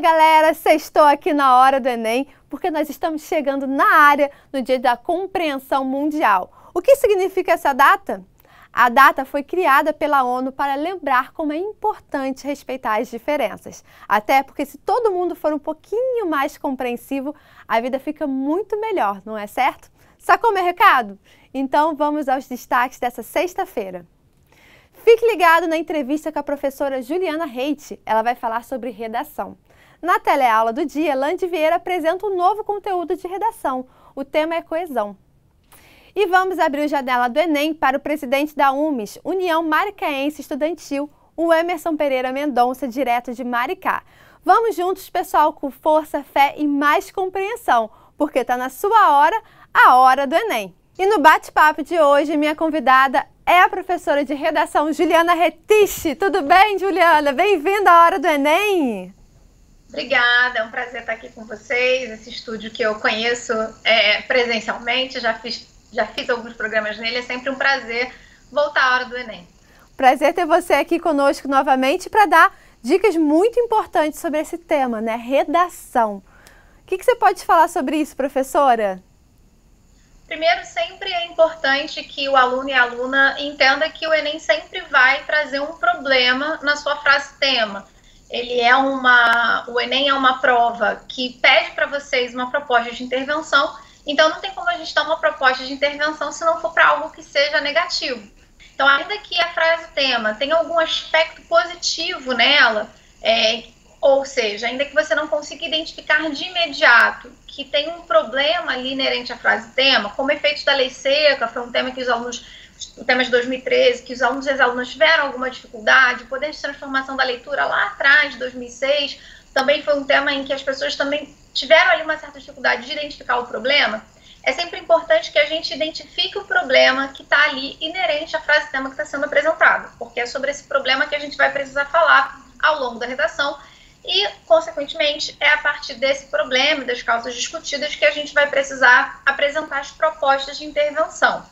galera, sextou aqui na hora do Enem, porque nós estamos chegando na área no Dia da Compreensão Mundial. O que significa essa data? A data foi criada pela ONU para lembrar como é importante respeitar as diferenças. Até porque se todo mundo for um pouquinho mais compreensivo, a vida fica muito melhor, não é certo? Sacou meu recado? Então vamos aos destaques dessa sexta-feira. Fique ligado na entrevista com a professora Juliana Reite. Ela vai falar sobre redação. Na teleaula do dia, Lande Vieira apresenta um novo conteúdo de redação. O tema é coesão. E vamos abrir a janela do Enem para o presidente da UMES, União Maricaense Estudantil, o Emerson Pereira Mendonça, direto de Maricá. Vamos juntos, pessoal, com força, fé e mais compreensão, porque está na sua hora, a hora do Enem. E no bate-papo de hoje, minha convidada é a professora de redação Juliana Reite. Tudo bem, Juliana? Bem-vinda à hora do Enem! Obrigada, é um prazer estar aqui com vocês. Esse estúdio que eu conheço presencialmente, já fiz alguns programas nele, é sempre um prazer voltar à hora do Enem. Prazer ter você aqui conosco novamente para dar dicas muito importantes sobre esse tema, né? Redação. O que você pode falar sobre isso, professora? Primeiro, sempre é importante que o aluno e a aluna entenda que o Enem sempre vai trazer um problema na sua frase-tema. O Enem é uma prova que pede para vocês uma proposta de intervenção, então não tem como a gente dar uma proposta de intervenção se não for para algo que seja negativo. Então, ainda que a frase-tema tenha algum aspecto positivo nela, ou seja, ainda que você não consiga identificar de imediato que tem um problema ali inerente à frase-tema, como efeitos da lei seca, foi um tema que o tema de 2013, que os alunos e as alunas tiveram alguma dificuldade, o poder de transformação da leitura lá atrás, de 2006, também foi um tema em que as pessoas também tiveram ali uma certa dificuldade de identificar o problema. É sempre importante que a gente identifique o problema que está ali inerente à frase-tema que está sendo apresentada, porque é sobre esse problema que a gente vai precisar falar ao longo da redação e, consequentemente, é a partir desse problema e das causas discutidas que a gente vai precisar apresentar as propostas de intervenção.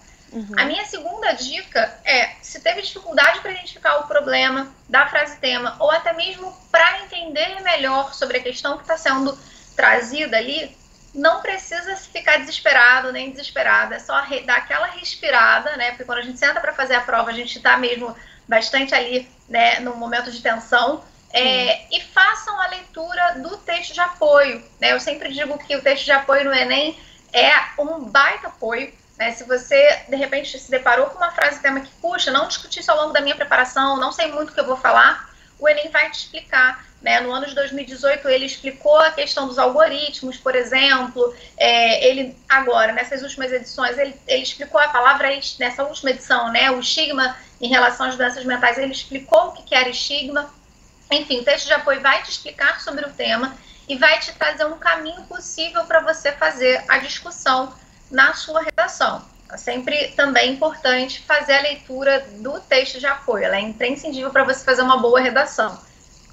A minha segunda dica é, se teve dificuldade para identificar o problema da frase-tema ou até mesmo para entender melhor sobre a questão que está sendo trazida ali, não precisa ficar desesperado nem desesperada, é só dar aquela respirada, né? Porque quando a gente senta para fazer a prova, a gente está mesmo bastante ali, né, no momento de tensão, e façam a leitura do texto de apoio, né? Eu sempre digo que o texto de apoio no Enem é um baita apoio, né? Se você, de repente, se deparou com uma frase-tema que, puxa, não discuti isso ao longo da minha preparação, não sei muito o que eu vou falar, o Enem vai te explicar, né? No ano de 2018, ele explicou a questão dos algoritmos, por exemplo. Ele, agora, nessas últimas edições, ele explicou a palavra, nessa última edição, né? O estigma em relação às doenças mentais, ele explicou o que era estigma. Enfim, o texto de apoio vai te explicar sobre o tema e vai te trazer um caminho possível para você fazer a discussão na sua redação. É sempre também importante fazer a leitura do texto de apoio. Ela é imprescindível para você fazer uma boa redação.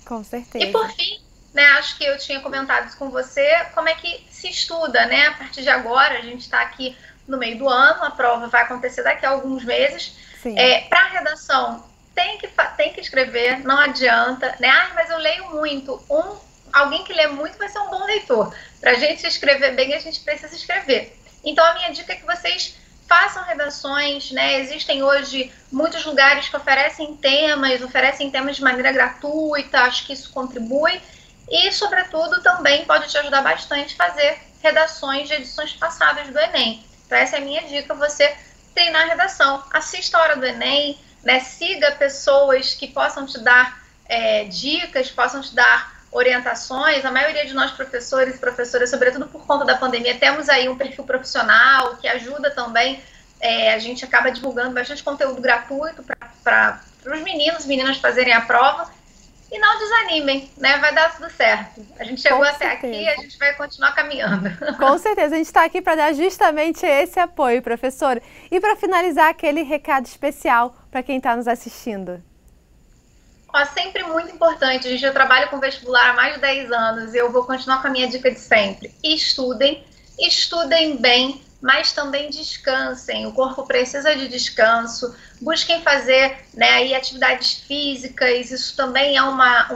Com certeza. E por fim, né, acho que eu tinha comentado isso com você, como é que se estuda, né? A partir de agora, a gente está aqui no meio do ano, a prova vai acontecer daqui a alguns meses. Para a redação, tem que escrever, não adianta, né? Mas eu leio muito. Alguém que lê muito vai ser um bom leitor. Para a gente escrever bem, a gente precisa escrever. Então, a minha dica é que vocês façam redações, né? Existem hoje muitos lugares que oferecem temas de maneira gratuita, acho que isso contribui. E, sobretudo, também pode te ajudar bastante a fazer redações de edições passadas do Enem. Então, essa é a minha dica, você treinar a redação. Assista a hora do Enem, né? Siga pessoas que possam te dar dicas, possam te dar orientações. A maioria de nós professores e professoras, sobretudo por conta da pandemia, temos aí um perfil profissional que ajuda também. A gente acaba divulgando bastante conteúdo gratuito para os meninos e meninas fazerem a prova. E não desanimem, né? Vai dar tudo certo. A gente chegou até aqui e a gente vai continuar caminhando. Com certeza, a gente está aqui para dar justamente esse apoio, professora. E para finalizar, aquele recado especial para quem está nos assistindo. Sempre muito importante, gente. Eu trabalho com vestibular há mais de 10 anos e eu vou continuar com a minha dica de sempre. Estudem bem, mas também descansem. O corpo precisa de descanso. Busquem fazer, né, aí atividades físicas. Isso também é uma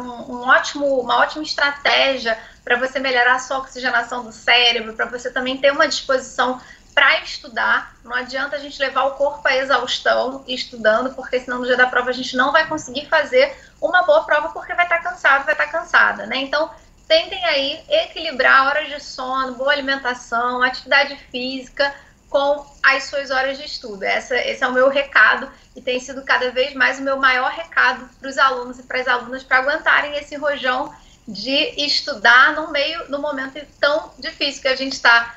ótima estratégia para você melhorar a sua oxigenação do cérebro, para você também ter uma disposição para estudar. Não adianta a gente levar o corpo à exaustão estudando, porque senão no dia da prova a gente não vai conseguir fazer uma boa prova, porque vai estar cansado, vai estar cansada, né? Então, tentem aí equilibrar horas de sono, boa alimentação, atividade física com as suas horas de estudo. Esse é o meu recado e tem sido cada vez mais o meu maior recado para os alunos e para as alunas, para aguentarem esse rojão de estudar no momento tão difícil que a gente está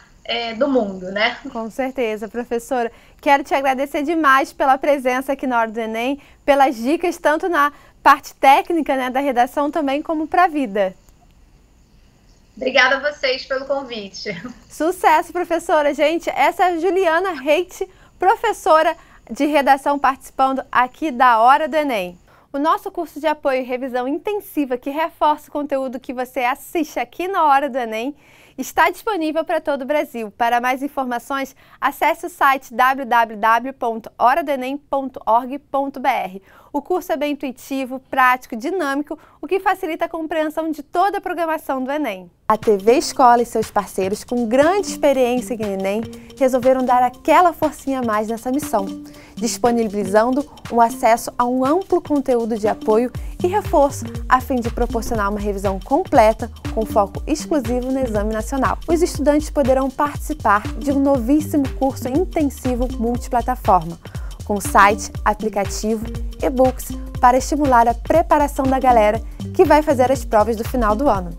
do mundo, né? Com certeza, professora. Quero te agradecer demais pela presença aqui na Hora do Enem, pelas dicas tanto na parte técnica, né, da redação também como para a vida. Obrigada a vocês pelo convite. Sucesso, professora. Gente, essa é a Juliana Reite, professora de redação participando aqui da Hora do Enem. O nosso curso de apoio e revisão intensiva que reforça o conteúdo que você assiste aqui na Hora do Enem está disponível para todo o Brasil. Para mais informações, acesse o site www.horadoenem.org.br. O curso é bem intuitivo, prático, dinâmico, o que facilita a compreensão de toda a programação do Enem. A TV Escola e seus parceiros, com grande experiência em Enem, resolveram dar aquela forcinha a mais nessa missão, disponibilizando o acesso a um amplo conteúdo de apoio e reforço, a fim de proporcionar uma revisão completa com foco exclusivo no Exame Nacional. Os estudantes poderão participar de um novíssimo curso intensivo multiplataforma, com site, aplicativo, e-books, para estimular a preparação da galera que vai fazer as provas do final do ano.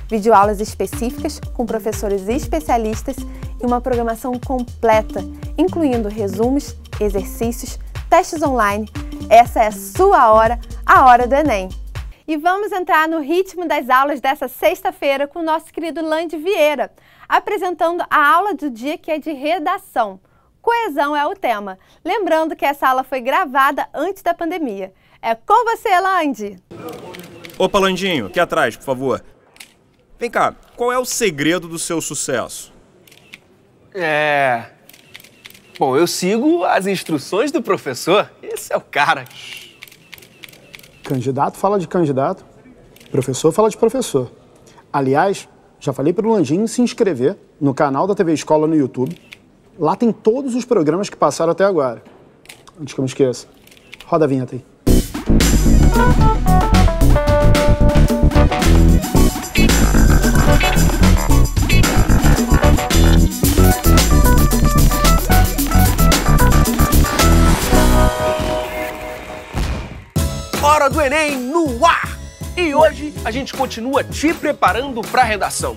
Videoaulas específicas com professores especialistas e uma programação completa, incluindo resumos, exercícios, testes online. Essa é a sua hora, a Hora do Enem. E vamos entrar no ritmo das aulas dessa sexta-feira com o nosso querido Lande Vieira, apresentando a aula do dia, que é de redação. Coesão é o tema. Lembrando que essa aula foi gravada antes da pandemia. É com você, Lande! Opa, Landinho, aqui atrás, por favor. Vem cá, qual é o segredo do seu sucesso? Bom, eu sigo as instruções do professor. Esse é o cara. Candidato fala de candidato, professor fala de professor. Aliás, já falei para o Landinho se inscrever no canal da TV Escola no YouTube. Lá tem todos os programas que passaram até agora. Antes que eu me esqueça, roda a vinheta aí. Hora do Enem no ar! E hoje a gente continua te preparando para a redação.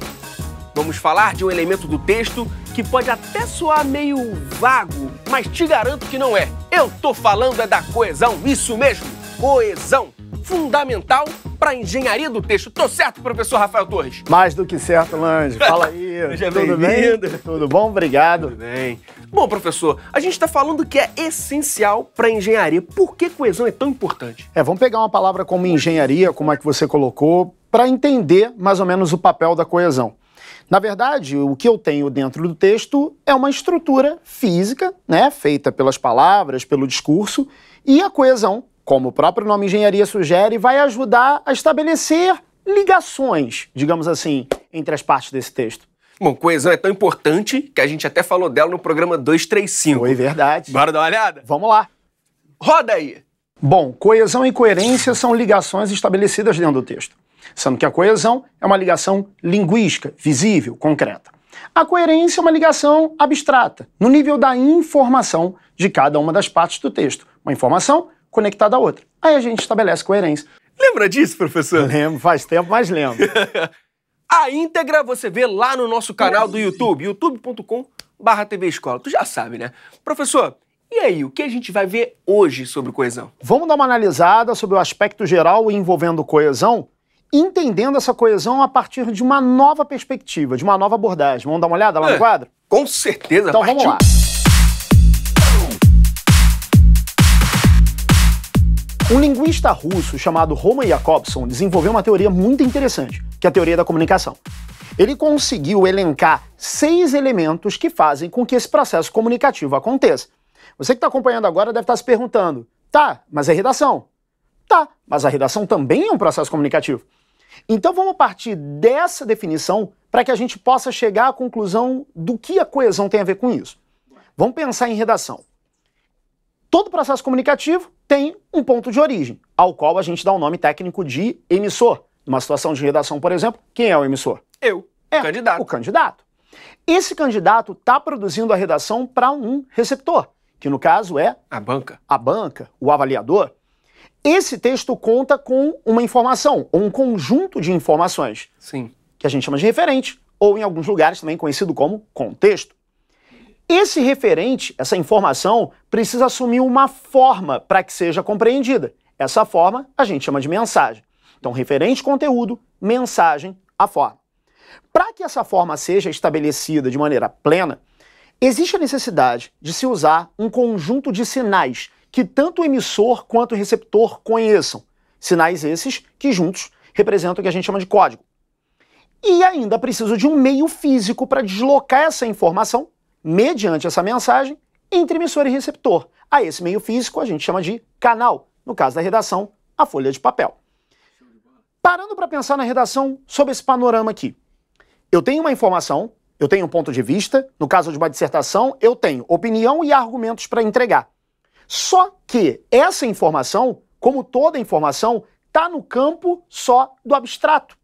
Vamos falar de um elemento do texto que pode até soar meio vago, mas te garanto que não é. Eu tô falando da coesão, isso mesmo, coesão, fundamental para a engenharia do texto. Tô certo, professor Rafael Torres? Mais do que certo, Lange. Fala aí. Tudo bem? Tudo bom? Obrigado. Tudo bem. Bom, professor, a gente está falando que é essencial para a engenharia. Por que coesão é tão importante? Vamos pegar uma palavra como engenharia, como é que você colocou, para entender mais ou menos o papel da coesão. Na verdade, o que eu tenho dentro do texto é uma estrutura física, né, feita pelas palavras, pelo discurso, e a coesão, como o próprio nome engenharia sugere, vai ajudar a estabelecer ligações, digamos assim, entre as partes desse texto. Bom, coesão é tão importante que a gente até falou dela no programa 235. Foi verdade. Bora dar uma olhada? Vamos lá. Roda aí! Bom, coesão e coerência são ligações estabelecidas dentro do texto, sendo que a coesão é uma ligação linguística, visível, concreta. A coerência é uma ligação abstrata, no nível da informação de cada uma das partes do texto. Uma informação conectada à outra. Aí a gente estabelece coerência. Lembra disso, professor? Lembro, faz tempo, mas lembro. A íntegra você vê lá no nosso canal do YouTube, youtube.com/TV Escola. Tu já sabe, né? Professor, e aí, o que a gente vai ver hoje sobre coesão? Vamos dar uma analisada sobre o aspecto geral envolvendo coesão, entendendo essa coesão a partir de uma nova perspectiva, de uma nova abordagem. Vamos dar uma olhada lá no quadro? Com certeza. Então vamos lá. Um linguista russo chamado Roman Jakobson desenvolveu uma teoria muito interessante, que é a teoria da comunicação. Ele conseguiu elencar 6 elementos que fazem com que esse processo comunicativo aconteça. Você que está acompanhando agora deve estar se perguntando, tá, mas é redação? Tá, mas a redação também é um processo comunicativo. Então vamos partir dessa definição para que a gente possa chegar à conclusão do que a coesão tem a ver com isso. Vamos pensar em redação. Todo processo comunicativo tem um ponto de origem, ao qual a gente dá o nome técnico de emissor. Numa situação de redação, por exemplo, quem é o emissor? Eu, É, o candidato. o candidato. Esse candidato está produzindo a redação para um receptor, que no caso é A banca. a banca, o avaliador. Esse texto conta com uma informação, ou um conjunto de informações, Sim. que a gente chama de referente, ou em alguns lugares também conhecido como contexto. Esse referente, essa informação, precisa assumir uma forma para que seja compreendida. Essa forma a gente chama de mensagem. Então, referente, conteúdo, mensagem, a forma. Para que essa forma seja estabelecida de maneira plena, existe a necessidade de se usar um conjunto de sinais que tanto o emissor quanto o receptor conheçam. Sinais esses que juntos representam o que a gente chama de código. E ainda preciso de um meio físico para deslocar essa informação, mediante essa mensagem, entre emissor e receptor. A esse meio físico a gente chama de canal, no caso da redação, a folha de papel. Parando para pensar na redação sob esse panorama aqui. Eu tenho uma informação, eu tenho um ponto de vista, no caso de uma dissertação, eu tenho opinião e argumentos para entregar. Só que essa informação, como toda informação, está no campo só do abstrato.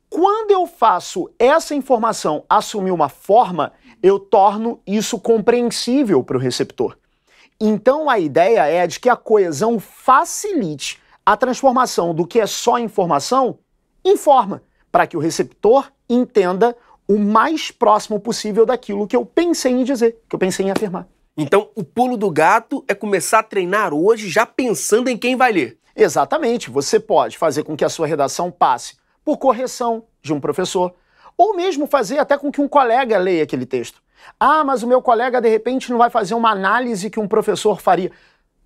Quando eu faço essa informação assumir uma forma, eu torno isso compreensível para o receptor. Então a ideia é de que a coesão facilite a transformação do que é só informação em forma, para que o receptor entenda o mais próximo possível daquilo que eu pensei em dizer, que eu pensei em afirmar. Então, o pulo do gato é começar a treinar hoje já pensando em quem vai ler. Exatamente, você pode fazer com que a sua redação passe por correção de um professor, ou mesmo fazer até com que um colega leia aquele texto. Ah, mas o meu colega de repente não vai fazer uma análise que um professor faria.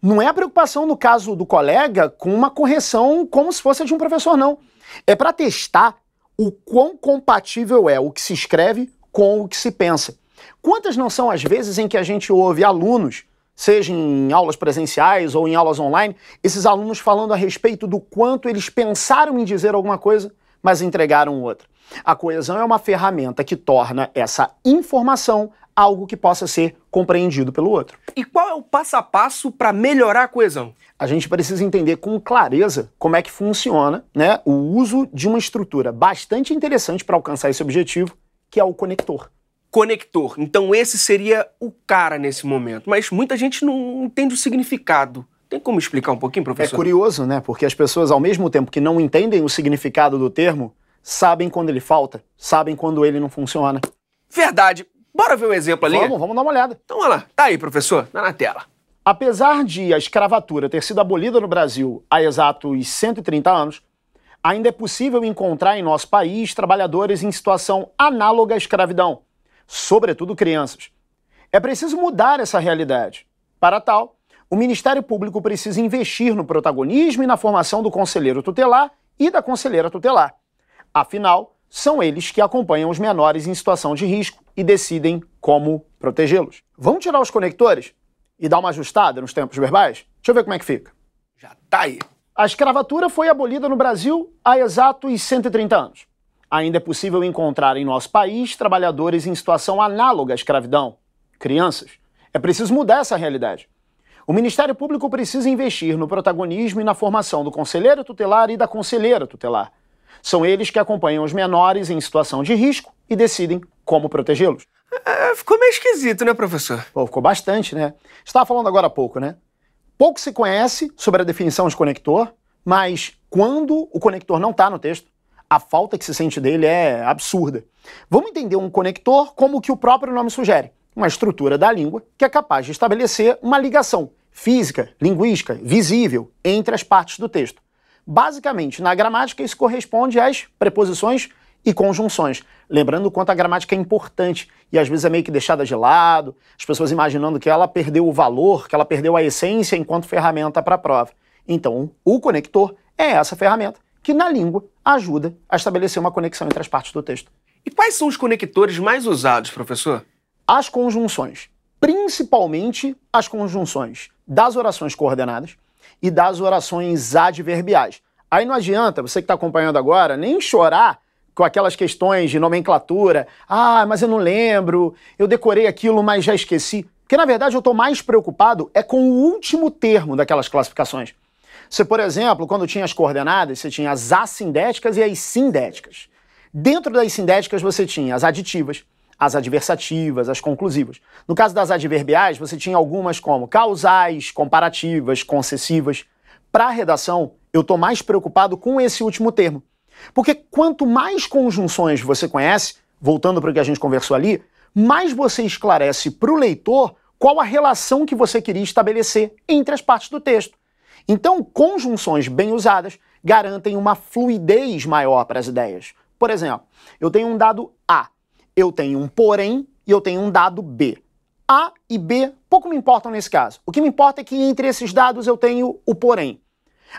Não é a preocupação no caso do colega com uma correção como se fosse de um professor, não. É para testar o quão compatível é o que se escreve com o que se pensa. Quantas não são as vezes em que a gente ouve alunos, seja em aulas presenciais ou em aulas online, esses alunos falando a respeito do quanto eles pensaram em dizer alguma coisa, mas entregaram outra. A coesão é uma ferramenta que torna essa informação algo que possa ser compreendido pelo outro. E qual é o passo a passo para melhorar a coesão? A gente precisa entender com clareza como é que funciona, né, o uso de uma estrutura bastante interessante para alcançar esse objetivo, que é o conector. Conector. Então esse seria o cara nesse momento. Mas muita gente não entende o significado. Tem como explicar um pouquinho, professor? É curioso, né? Porque as pessoas, ao mesmo tempo que não entendem o significado do termo, sabem quando ele falta, sabem quando ele não funciona. Verdade. Bora ver um exemplo ali? Vamos dar uma olhada. Então, olha lá. Tá aí, professor. Tá na tela. Apesar de a escravatura ter sido abolida no Brasil há exatos 130 anos, ainda é possível encontrar em nosso país trabalhadores em situação análoga à escravidão, sobretudo crianças. É preciso mudar essa realidade. Para tal, o Ministério Público precisa investir no protagonismo e na formação do conselheiro tutelar e da conselheira tutelar. Afinal, são eles que acompanham os menores em situação de risco e decidem como protegê-los. Vamos tirar os conectores e dar uma ajustada nos tempos verbais? Deixa eu ver como é que fica. Já tá aí. A escravatura foi abolida no Brasil há exatos 130 anos. Ainda é possível encontrar em nosso país trabalhadores em situação análoga à escravidão, crianças. É preciso mudar essa realidade. O Ministério Público precisa investir no protagonismo e na formação do conselheiro tutelar e da conselheira tutelar. São eles que acompanham os menores em situação de risco e decidem como protegê-los. Ficou meio esquisito, né, professor? Pô, ficou bastante, né? Estava falando agora há pouco, né? Pouco se conhece sobre a definição de conector, mas quando o conector não está no texto, a falta que se sente dele é absurda. Vamos entender um conector como o que o próprio nome sugere, uma estrutura da língua que é capaz de estabelecer uma ligação física, linguística, visível entre as partes do texto. Basicamente, na gramática, isso corresponde às preposições e conjunções. Lembrando o quanto a gramática é importante e às vezes é meio que deixada de lado, as pessoas imaginando que ela perdeu o valor, que ela perdeu a essência enquanto ferramenta para a prova. Então, o conector é essa ferramenta que na língua ajuda a estabelecer uma conexão entre as partes do texto. E quais são os conectores mais usados, professor? As conjunções, principalmente as conjunções das orações coordenadas e das orações adverbiais. Aí não adianta, você que está acompanhando agora, nem chorar com aquelas questões de nomenclatura. Ah, mas eu não lembro, eu decorei aquilo, mas já esqueci. Porque, na verdade, eu estou mais preocupado com o último termo daquelas classificações. Você, por exemplo, quando tinha as coordenadas, você tinha as assindéticas e as sindéticas. Dentro das sindéticas, você tinha as aditivas, as adversativas, as conclusivas. No caso das adverbiais, você tinha algumas como causais, comparativas, concessivas. Para a redação, eu estou mais preocupado com esse último termo. Porque quanto mais conjunções você conhece, voltando para o que a gente conversou ali, mais você esclarece para o leitor qual a relação que você queria estabelecer entre as partes do texto. Então, conjunções bem usadas garantem uma fluidez maior para as ideias. Por exemplo, eu tenho um dado A, eu tenho um porém e eu tenho um dado B. A e B pouco me importam nesse caso. O que me importa é que entre esses dados eu tenho o porém.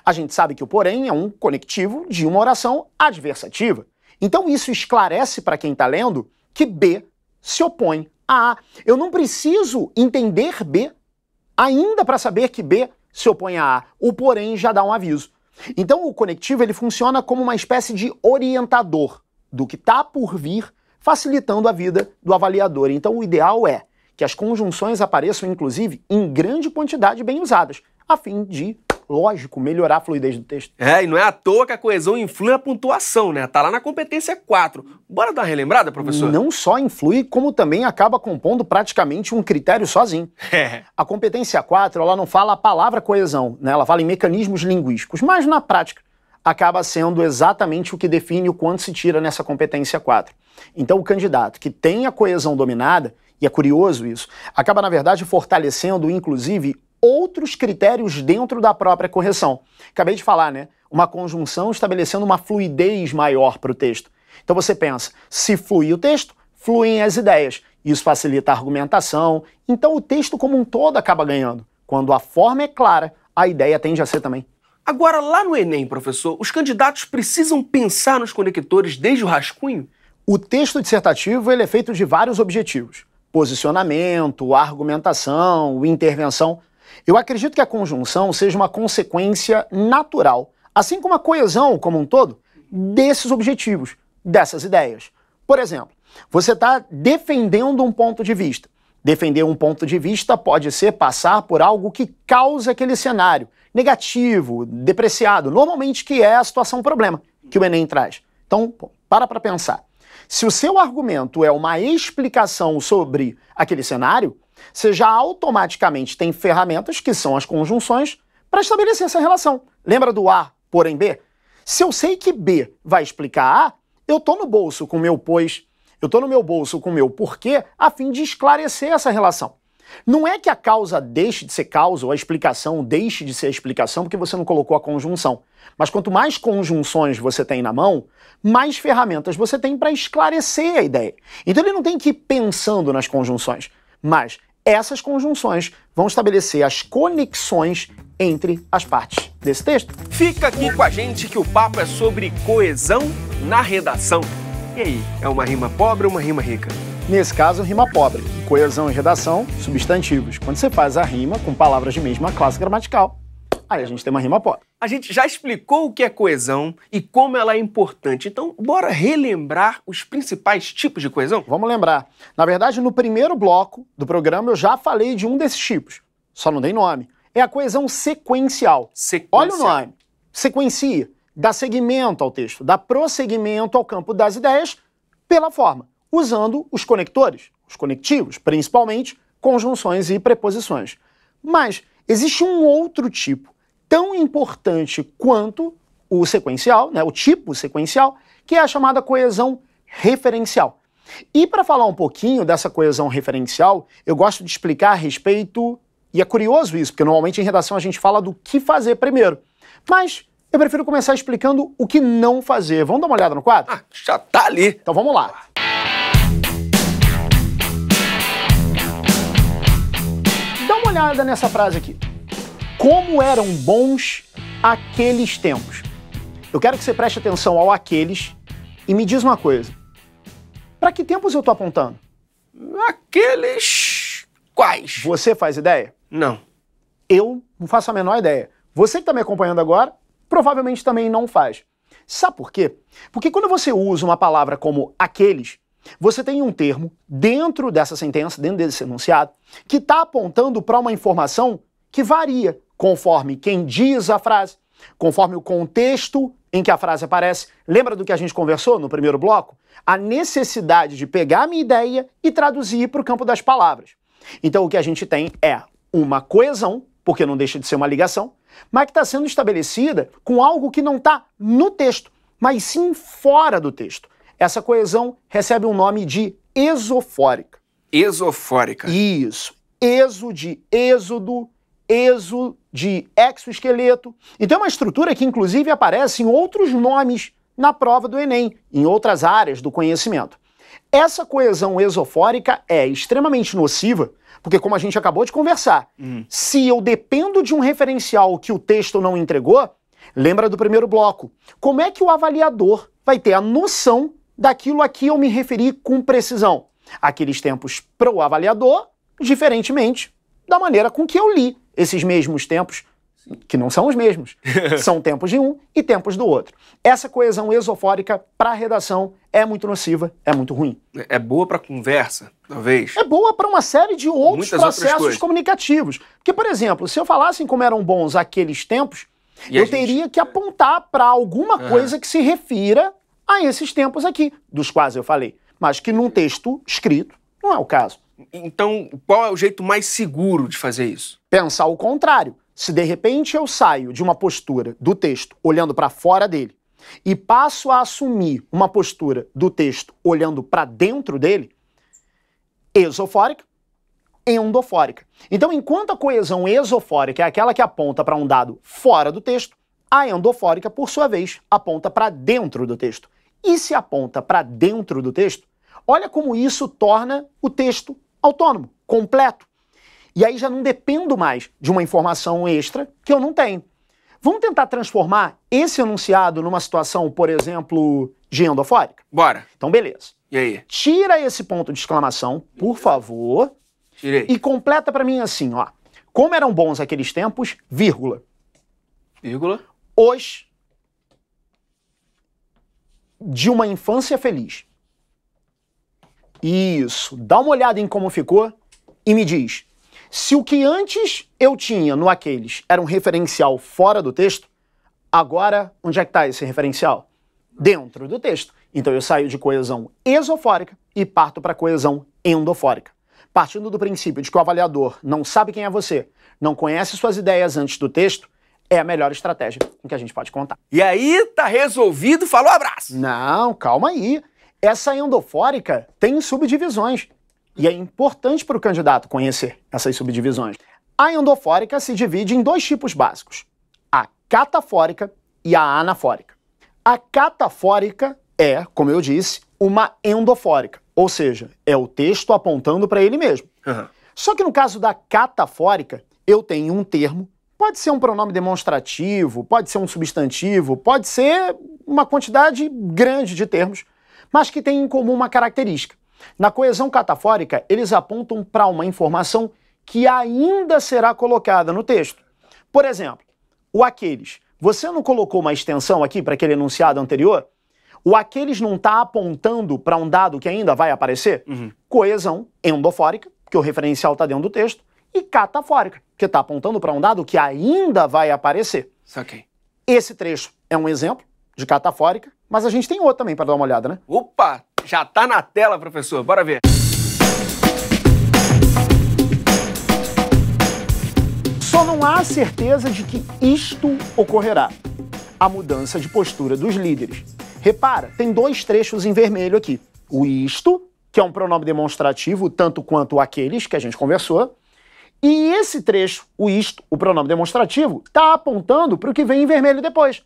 A gente sabe que o porém é um conectivo de uma oração adversativa. Então isso esclarece para quem está lendo que B se opõe a A. Eu não preciso entender B ainda para saber que B se opõe a A. O porém já dá um aviso. Então o conectivo ele funciona como uma espécie de orientador do que está por vir, facilitando a vida do avaliador. Então o ideal é que as conjunções apareçam, inclusive, em grande quantidade bem usadas, a fim de, lógico, melhorar a fluidez do texto. E não é à toa que a coesão influi na pontuação, né? Tá lá na competência 4. Bora dar uma relembrada, professor? Não só influi, como também acaba compondo praticamente um critério sozinho. A competência 4, ela não fala a palavra coesão, né? Ela fala em mecanismos linguísticos, mas na prática acaba sendo exatamente o que define o quanto se tira nessa competência 4. Então o candidato que tem a coesão dominada, e é curioso isso, acaba na verdade fortalecendo inclusive outros critérios dentro da própria correção. Acabei de falar, né? Uma conjunção estabelecendo uma fluidez maior para o texto. Então você pensa, se flui o texto, fluem as ideias. Isso facilita a argumentação. Então o texto como um todo acaba ganhando. Quando a forma é clara, a ideia tende a ser também. Agora, lá no Enem, professor, os candidatos precisam pensar nos conectores desde o rascunho? O texto dissertativo ele é feito de vários objetivos. Posicionamento, argumentação, intervenção. Eu acredito que a conjunção seja uma consequência natural, assim como a coesão como um todo, desses objetivos, dessas ideias. Por exemplo, você está defendendo um ponto de vista. Defender um ponto de vista pode ser passar por algo que causa aquele cenário negativo, depreciado, normalmente que é a situação problema que o Enem traz. Então, para pensar. Se o seu argumento é uma explicação sobre aquele cenário, você já automaticamente tem ferramentas, que são as conjunções, para estabelecer essa relação. Lembra do A, porém B? Se eu sei que B vai explicar A, eu estou no bolso com o meu pois, eu estou no meu bolso com o meu porquê, a fim de esclarecer essa relação. Não é que a causa deixe de ser causa ou a explicação deixe de ser explicação porque você não colocou a conjunção. Mas quanto mais conjunções você tem na mão, mais ferramentas você tem para esclarecer a ideia. Então ele não tem que ir pensando nas conjunções, mas essas conjunções vão estabelecer as conexões entre as partes desse texto. Fica aqui com a gente que o papo é sobre coesão na redação. E aí, é uma rima pobre ou uma rima rica? Nesse caso, rima pobre. Coesão e redação, substantivos. Quando você faz a rima com palavras de mesma classe gramatical, aí a gente tem uma rima pobre. A gente já explicou o que é coesão e como ela é importante, então bora relembrar os principais tipos de coesão? Vamos lembrar. Na verdade, no primeiro bloco do programa eu já falei de um desses tipos, só não dei nome. É a coesão sequencial. Olha o nome. Sequencia, dá seguimento ao texto, dá prosseguimento ao campo das ideias pela forma, usando os conectores, os conectivos, principalmente conjunções e preposições. Mas existe um outro tipo, tão importante quanto o sequencial, né, o tipo sequencial, que é a chamada coesão referencial. E para falar um pouquinho dessa coesão referencial, eu gosto de explicar a respeito, e é curioso isso, porque normalmente em redação a gente fala do que fazer primeiro. Mas eu prefiro começar explicando o que não fazer. Vamos dar uma olhada no quadro? Ah, já tá ali. Então vamos lá. Dá uma olhada nessa frase aqui. Como eram bons aqueles tempos. Eu quero que você preste atenção ao aqueles e me diz uma coisa. Para que tempos eu estou apontando? Aqueles... quais? Você faz ideia? Não. Eu não faço a menor ideia. Você que está me acompanhando agora, provavelmente também não faz. Sabe por quê? Porque quando você usa uma palavra como aqueles, você tem um termo dentro dessa sentença, dentro desse enunciado, que está apontando para uma informação que varia conforme quem diz a frase, conforme o contexto em que a frase aparece. Lembra do que a gente conversou no primeiro bloco? A necessidade de pegar a minha ideia e traduzir para o campo das palavras. Então o que a gente tem é uma coesão, porque não deixa de ser uma ligação, mas que está sendo estabelecida com algo que não está no texto, mas sim fora do texto. Essa coesão recebe um nome de exofórica. Exofórica. Isso. Exo de êxodo, exo de exoesqueleto. Então é uma estrutura que inclusive aparece em outros nomes na prova do Enem, em outras áreas do conhecimento. Essa coesão exofórica é extremamente nociva, porque como a gente acabou de conversar, se eu dependo de um referencial que o texto não entregou, lembra do primeiro bloco, como é que o avaliador vai ter a noção daquilo a que eu me referi com precisão? Aqueles tempos para o avaliador, diferentemente da maneira com que eu li esses mesmos tempos, que não são os mesmos. São tempos de um e tempos do outro. Essa coesão exofórica para a redação é muito nociva, é muito ruim. É boa para conversa, talvez? É boa para uma série de outros processos comunicativos. Porque, por exemplo, se eu falasse como eram bons aqueles tempos, eu teria que apontar para alguma coisa que se refira a esses tempos aqui, dos quais eu falei. Mas que num texto escrito não é o caso. Então, qual é o jeito mais seguro de fazer isso? Pensar o contrário. Se de repente eu saio de uma postura do texto olhando para fora dele e passo a assumir uma postura do texto olhando para dentro dele, exofórica, endofórica. Então, enquanto a coesão exofórica é aquela que aponta para um dado fora do texto, a endofórica, por sua vez, aponta para dentro do texto. E se aponta para dentro do texto, olha como isso torna o texto autônomo, completo. E aí já não dependo mais de uma informação extra que eu não tenho. Vamos tentar transformar esse enunciado numa situação, por exemplo, de endofórica? Bora. Então, beleza. E aí? Tira esse ponto de exclamação, por favor. Tirei. E completa para mim assim, ó. Como eram bons aqueles tempos, vírgula. Vírgula. Os de uma infância feliz. Isso. Dá uma olhada em como ficou e me diz. Se o que antes eu tinha no aqueles era um referencial fora do texto, agora onde é que está esse referencial? Dentro do texto. Então eu saio de coesão exofórica e parto para coesão endofórica. Partindo do princípio de que o avaliador não sabe quem é você, não conhece suas ideias antes do texto, é a melhor estratégia com que a gente pode contar. E aí, tá resolvido, falou, abraço! Não, calma aí. Essa endofórica tem subdivisões. E é importante para o candidato conhecer essas subdivisões. A endofórica se divide em dois tipos básicos, a catafórica e a anafórica. A catafórica é, como eu disse, uma endofórica, ou seja, é o texto apontando para ele mesmo. Só que no caso da catafórica, eu tenho um termo, pode ser um pronome demonstrativo, pode ser um substantivo, pode ser uma quantidade grande de termos, mas que tem em comum uma característica. Na coesão catafórica, eles apontam para uma informação que ainda será colocada no texto. Por exemplo, o aqueles. Você não colocou uma extensão aqui para aquele enunciado anterior? O aqueles não está apontando para um dado que ainda vai aparecer? Coesão endofórica, porque o referencial está dentro do texto, e catafórica, que está apontando para um dado que ainda vai aparecer. Saquei. Esse trecho é um exemplo de catafórica, mas a gente tem outro também para dar uma olhada, né? Opa! Já tá na tela, professor. Bora ver. Só não há certeza de que isto ocorrerá. A mudança de postura dos líderes. Repara, tem dois trechos em vermelho aqui. O isto, que é um pronome demonstrativo, tanto quanto o aqueles, que a gente conversou. E esse trecho, o isto, o pronome demonstrativo, está apontando para o que vem em vermelho depois.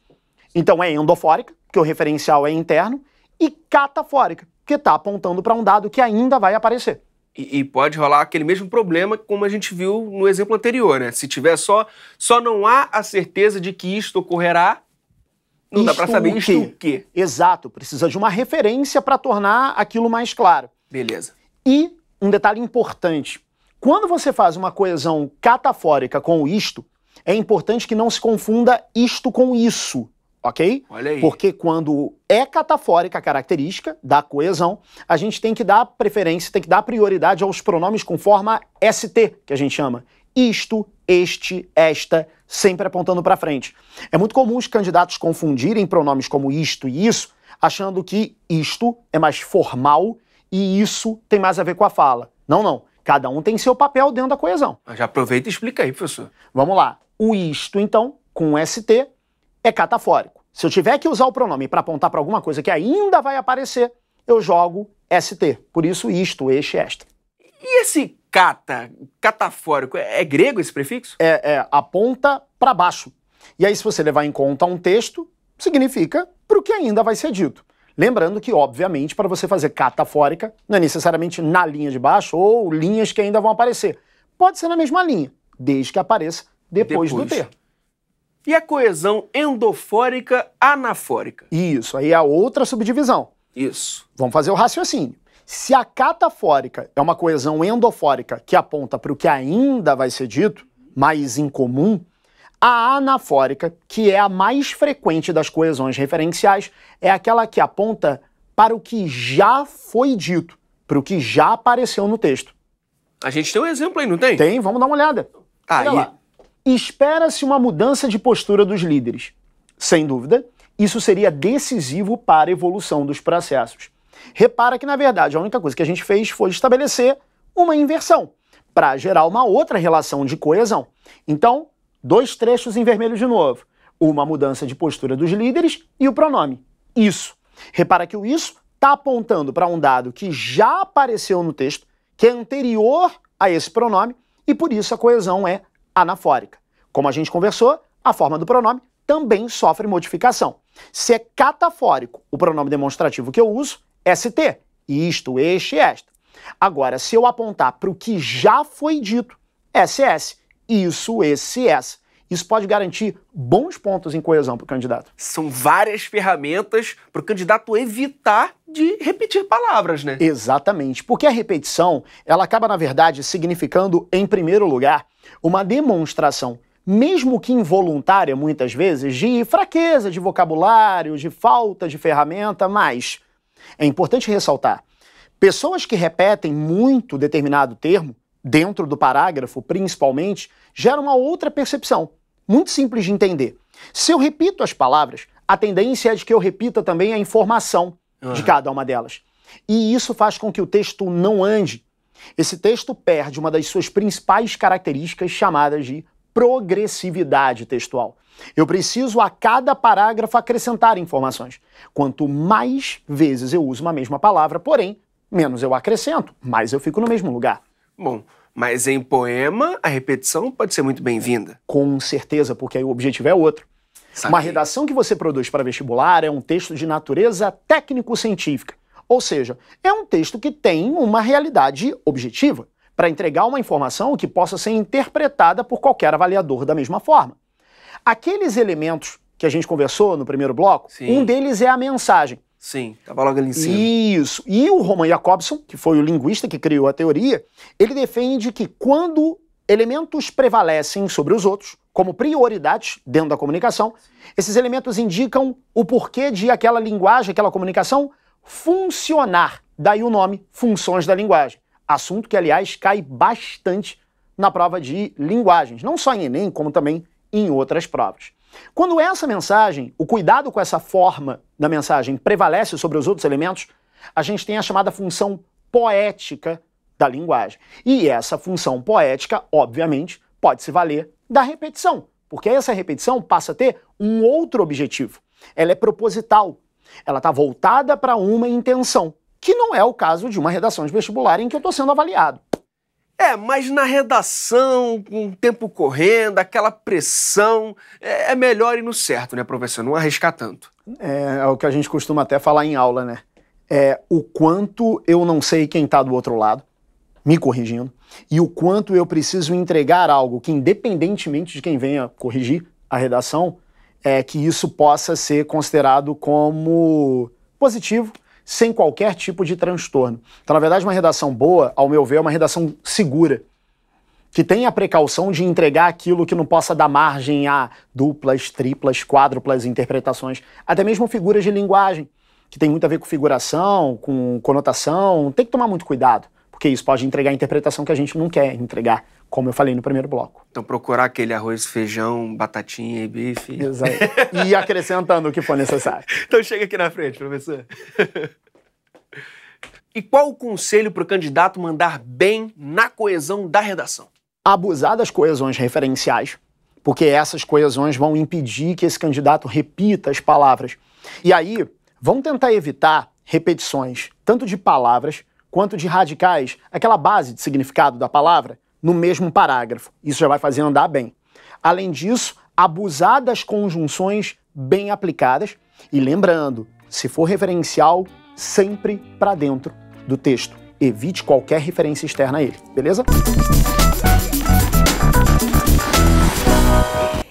Então é endofórica, porque o referencial é interno, e catafórica, que está apontando para um dado que ainda vai aparecer. E pode rolar aquele mesmo problema como a gente viu no exemplo anterior, né? Se tiver só não há a certeza de que isto ocorrerá, Não dá para saber isto o quê? Exato, precisa de uma referência para tornar aquilo mais claro. Beleza. E um detalhe importante, quando você faz uma coesão catafórica com o isto, é importante que não se confunda isto com isso, ok? Olha aí. Porque quando é catafórica a característica da coesão, a gente tem que dar preferência, tem que dar prioridade aos pronomes com forma ST, que a gente chama. Isto, este, esta, sempre apontando para frente. É muito comum os candidatos confundirem pronomes como isto e isso, achando que isto é mais formal e isso tem mais a ver com a fala. Não, não. Cada um tem seu papel dentro da coesão. Já aproveita e explica aí, professor. Vamos lá. O isto, então, com ST, é catafórico. Se eu tiver que usar o pronome para apontar para alguma coisa que ainda vai aparecer, eu jogo ST. Por isso, isto, este, esta. E esse catafórico, é grego esse prefixo? Aponta para baixo. E aí, se você levar em conta um texto, significa para o que ainda vai ser dito. Lembrando que, obviamente, para você fazer catafórica, não é necessariamente na linha de baixo ou linhas que ainda vão aparecer. Pode ser na mesma linha, desde que apareça depois do termo. E a coesão endofórica anafórica? Isso, aí é a outra subdivisão. Isso. Vamos fazer o raciocínio. Se a catafórica é uma coesão endofórica que aponta para o que ainda vai ser dito, mais incomum, a anafórica, que é a mais frequente das coesões referenciais, é aquela que aponta para o que já foi dito, para o que já apareceu no texto. A gente tem um exemplo aí, não tem? Tem, vamos dar uma olhada. Aí. Olha lá. Espera-se uma mudança de postura dos líderes. Sem dúvida, isso seria decisivo para a evolução dos processos. Repara que, na verdade, a única coisa que a gente fez foi estabelecer uma inversão para gerar uma outra relação de coesão. Então, 2 trechos em vermelho de novo. Uma mudança de postura dos líderes e o pronome. Isso. Repara que o isso está apontando para um dado que já apareceu no texto, que é anterior a esse pronome, e por isso a coesão é anafórica. Como a gente conversou, a forma do pronome também sofre modificação. Se é catafórico o pronome demonstrativo que eu uso, ST. Isto, este, esta. Agora, se eu apontar para o que já foi dito, SS. Isso, esse, essa. Isso pode garantir bons pontos em coesão para o candidato. São várias ferramentas para o candidato evitar de repetir palavras, né? Exatamente, porque a repetição, ela acaba, na verdade, significando, em primeiro lugar, uma demonstração, mesmo que involuntária, muitas vezes, de fraqueza de vocabulário, de falta de ferramenta, mas é importante ressaltar, pessoas que repetem muito determinado termo, dentro do parágrafo, principalmente, gera uma outra percepção, muito simples de entender. Se eu repito as palavras, a tendência é de que eu repita também a informação de cada uma delas. E isso faz com que o texto não ande. Esse texto perde uma das suas principais características chamadas de progressividade textual. Eu preciso a cada parágrafo acrescentar informações. Quanto mais vezes eu uso uma mesma palavra, porém, menos eu acrescento, mais eu fico no mesmo lugar. Bom, mas em poema, a repetição pode ser muito bem-vinda. Com certeza, porque aí o objetivo é outro. Uma redação que você produz para vestibular é um texto de natureza técnico-científica. Ou seja, é um texto que tem uma realidade objetiva para entregar uma informação que possa ser interpretada por qualquer avaliador da mesma forma. Aqueles elementos que a gente conversou no primeiro bloco, um deles é a mensagem. Sim, estava logo ali em cima. Isso. E o Roman Jakobson, que foi o linguista que criou a teoria, ele defende que quando elementos prevalecem sobre os outros, como prioridades dentro da comunicação, esses elementos indicam o porquê de aquela linguagem, aquela comunicação funcionar. Daí o nome, funções da linguagem. Assunto que, aliás, cai bastante na prova de linguagens, não só em Enem, como também em outras provas. Quando essa mensagem, o cuidado com essa forma da mensagem prevalece sobre os outros elementos, a gente tem a chamada função poética da linguagem. E essa função poética, obviamente, pode se valer da repetição, porque essa repetição passa a ter um outro objetivo. Ela é proposital, ela está voltada para uma intenção, que não é o caso de uma redação de vestibular em que eu estou sendo avaliado. Mas na redação, com o tempo correndo, aquela pressão, é melhor ir no certo, né, professor? Não arriscar tanto. É o que a gente costuma até falar em aula, né? É o quanto eu não sei quem está do outro lado, me corrigindo, e o quanto eu preciso entregar algo que, independentemente de quem venha corrigir a redação, que isso possa ser considerado como positivo, sem qualquer tipo de transtorno. Então, na verdade, uma redação boa, ao meu ver, é uma redação segura, que tem a precaução de entregar aquilo que não possa dar margem a duplas, triplas, quádruplas interpretações, até mesmo figuras de linguagem, que tem muito a ver com figuração, com conotação. Tem que tomar muito cuidado, porque isso pode entregar a interpretação que a gente não quer entregar, como eu falei no primeiro bloco. Então procurar aquele arroz, feijão, batatinha e bife. Exato. E acrescentando o que for necessário. Então chega aqui na frente, professor. E qual o conselho para o candidato mandar bem na coesão da redação? Abusar das coesões referenciais, porque essas coesões vão impedir que esse candidato repita as palavras. E aí, vamos tentar evitar repetições, tanto de palavras quanto de radicais, aquela base de significado da palavra, no mesmo parágrafo. Isso já vai fazer andar bem. Além disso, abusar das conjunções bem aplicadas e lembrando, se for referencial, sempre para dentro do texto. Evite qualquer referência externa a ele, beleza?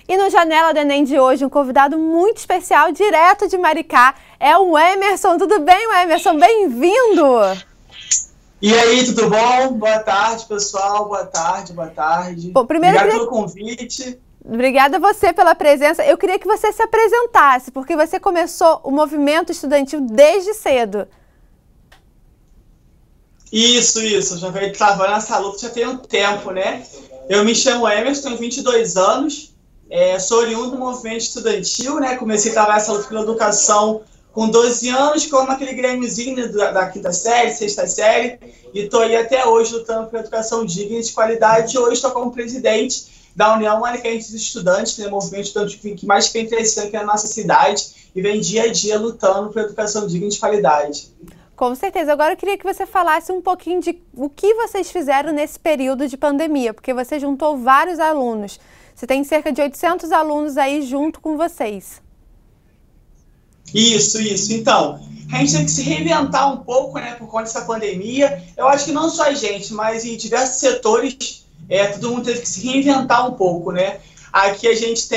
E no Janela do Enem de hoje, um convidado muito especial, direto de Maricá, é o Emerson. Tudo bem, Emerson? Bem-vindo! E aí, tudo bom? Boa tarde, pessoal. Boa tarde, boa tarde. Bom, primeiro obrigado pelo convite. Obrigada a você pela presença. Eu queria que você se apresentasse, porque você começou o movimento estudantil desde cedo. Isso. Eu já venho travando nessa luta já tem um tempo, né? Eu me chamo Emerson, tenho 22 anos, sou oriundo do movimento estudantil, né? Comecei a trabalhar essa luta pela educação com 12 anos, como aquele grêmiozinho da quinta série, sexta série, e estou aí até hoje lutando pela educação digna e de qualidade. E hoje estou como presidente da União Maricaense dos Estudantes, que é o movimento estudantil que mais vem crescendo aqui na nossa cidade, e vem dia a dia lutando pela educação digna e de qualidade. Com certeza. Agora eu queria que você falasse um pouquinho de o que vocês fizeram nesse período de pandemia, porque você juntou vários alunos. Você tem cerca de 800 alunos aí junto com vocês. Isso. Então, a gente tem que se reinventar um pouco, né, por conta dessa pandemia. Eu acho que não só a gente, mas em diversos setores, todo mundo teve que se reinventar um pouco, né? Aqui a gente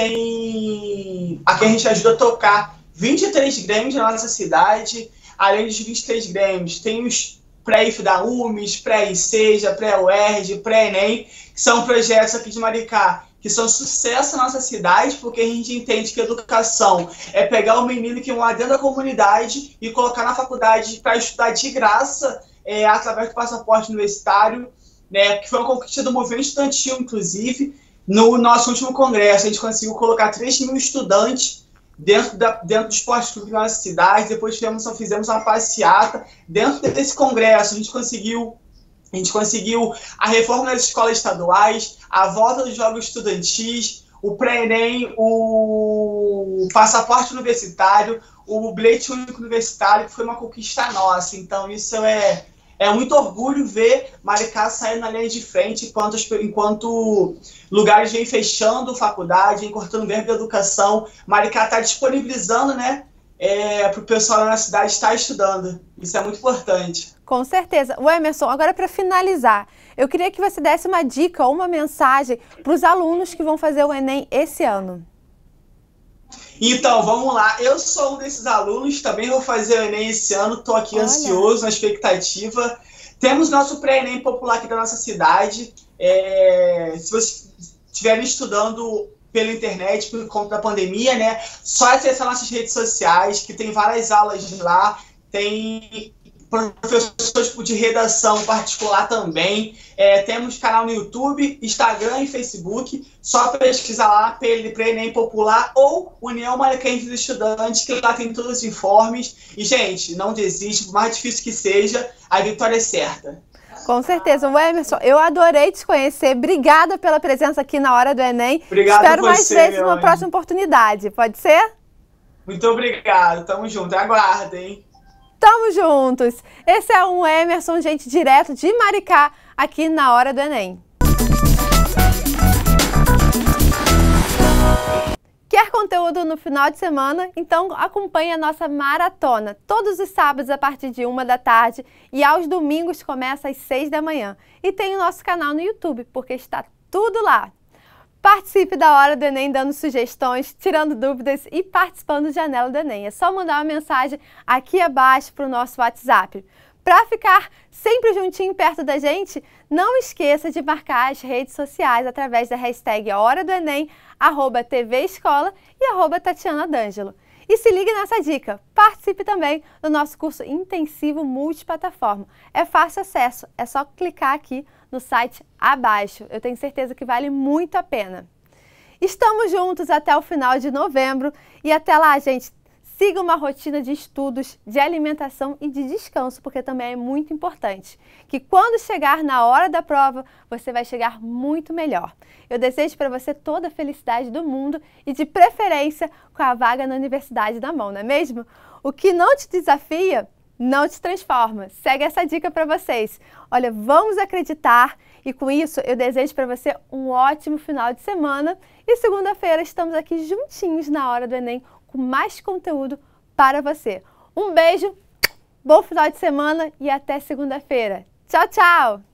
ajuda a tocar 23 grêmios na nossa cidade. Além dos 23 grêmios, tem os pré-IF da UMES, pré-ICEJA, pré-UERJ, pré-ENEM, que são projetos aqui de Maricá, que são sucesso na nossa cidade, porque a gente entende que a educação é pegar o menino que mora dentro da comunidade e colocar na faculdade para estudar de graça, através do passaporte universitário, né, que foi uma conquista do movimento estudantil, inclusive. No nosso último congresso, a gente conseguiu colocar 3.000 estudantes dentro do esporte clube da nossa cidade. Depois fizemos uma passeata. Dentro desse congresso, a gente conseguiu a reforma das escolas estaduais, a volta dos jogos estudantis, o pré-ENEM, o passaporte universitário, o bilhete único universitário, que foi uma conquista nossa. Então, isso é muito orgulho ver Maricá sair na linha de frente enquanto lugares vêm fechando faculdade, vêm cortando verba da educação. Maricá está disponibilizando, né, para o pessoal na cidade estar estudando. Isso é muito importante. Com certeza. O Emerson, agora para finalizar, eu queria que você desse uma dica ou uma mensagem para os alunos que vão fazer o Enem esse ano. Então, vamos lá. Eu sou um desses alunos, também vou fazer o Enem esse ano, estou aqui ansioso, na expectativa. Temos nosso pré-ENEM popular aqui da nossa cidade. Se vocês estiverem estudando pela internet, por conta da pandemia, né, só acessar nossas redes sociais, que tem várias aulas de lá, tem professores de redação particular também. Temos canal no YouTube, Instagram e Facebook. Só pesquisar lá pré-ENEM Popular ou União Maricaense dos Estudantes, que lá tem todos os informes. E, gente, não desiste, por mais difícil que seja, a vitória é certa. Com certeza. O Emerson, eu adorei te conhecer. Obrigada pela presença aqui na Hora do Enem. Obrigado. Espero mais vezes numa próxima oportunidade. Pode ser? Muito obrigado. Tamo junto. Aguardem. Tamo juntos! Esse é um Emerson, gente, direto de Maricá, aqui na Hora do Enem. Quer conteúdo no final de semana? Então acompanhe a nossa maratona, todos os sábados a partir de 1 da tarde e aos domingos começa às 6 da manhã. E tem o nosso canal no YouTube, porque está tudo lá. Participe da Hora do Enem dando sugestões, tirando dúvidas e participando do Janela do Enem. É só mandar uma mensagem aqui abaixo para o nosso WhatsApp. Para ficar sempre juntinho perto da gente, não esqueça de marcar as redes sociais através da hashtag Hora do Enem, @TV Escola e @Tatiana D'Angelo. E se ligue nessa dica, participe também do nosso curso intensivo multiplataforma. É fácil acesso, é só clicar aqui no site abaixo. Eu tenho certeza que vale muito a pena. Estamos juntos até o final de novembro e até lá, gente, siga uma rotina de estudos, de alimentação e de descanso, porque também é muito importante. Que quando chegar na hora da prova, você vai chegar muito melhor. Eu desejo para você toda a felicidade do mundo e de preferência com a vaga na universidade na mão, não é mesmo? O que não te desafia, não te transforma. Segue essa dica para vocês. Olha, vamos acreditar e com isso eu desejo para você um ótimo final de semana e segunda-feira estamos aqui juntinhos na Hora do Enem com mais conteúdo para você. Um beijo, bom final de semana e até segunda-feira. Tchau, tchau!